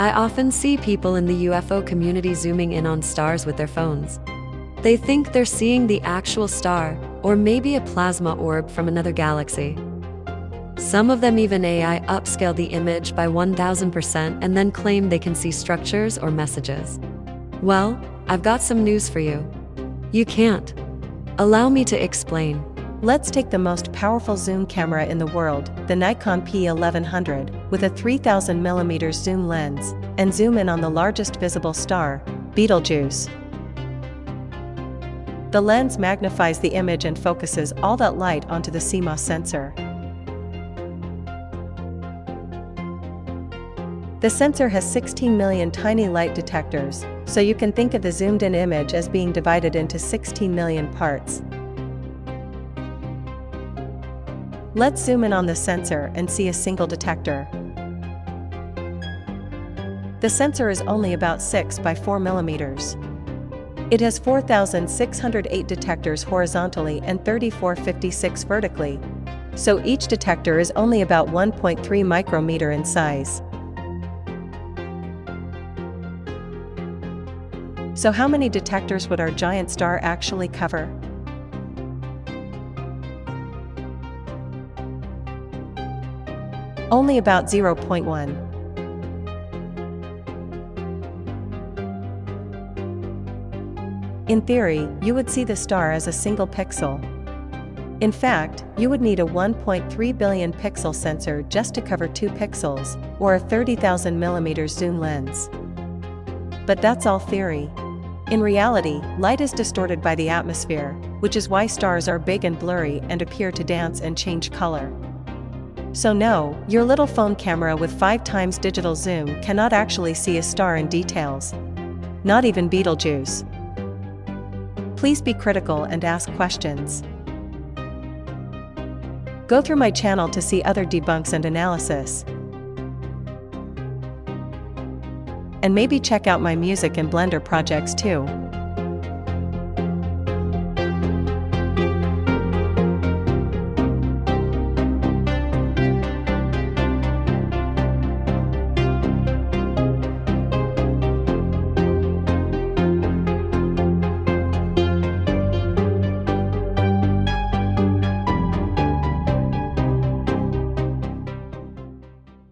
I often see people in the UFO community zooming in on stars with their phones. They think they're seeing the actual star, or maybe a plasma orb from another galaxy. Some of them even AI upscale the image by 1000% and then claim they can see structures or messages. Well, I've got some news for you. You can't. Allow me to explain. Let's take the most powerful zoom camera in the world, the Nikon P1100, with a 3000mm zoom lens, and zoom in on the largest visible star, Betelgeuse. The lens magnifies the image and focuses all that light onto the CMOS sensor. The sensor has 16 million tiny light detectors, so you can think of the zoomed-in image as being divided into 16 million parts. Let's zoom in on the sensor and see a single detector. The sensor is only about 6 by 4 millimeters. It has 4,608 detectors horizontally and 3456 vertically, so each detector is only about 1.3 micrometer in size. So how many detectors would our giant star actually cover? Only about 0.1. In theory, you would see the star as a single pixel. In fact, you would need a 1.3 billion pixel sensor just to cover 2 pixels, or a 30,000mm zoom lens. But that's all theory. In reality, light is distorted by the atmosphere, which is why stars are big and blurry and appear to dance and change color. So no, your little phone camera with 5 times digital zoom cannot actually see a star in details. Not even Betelgeuse. Please be critical and ask questions. Go through my channel to see other debunks and analysis. And maybe check out my music and Blender projects too.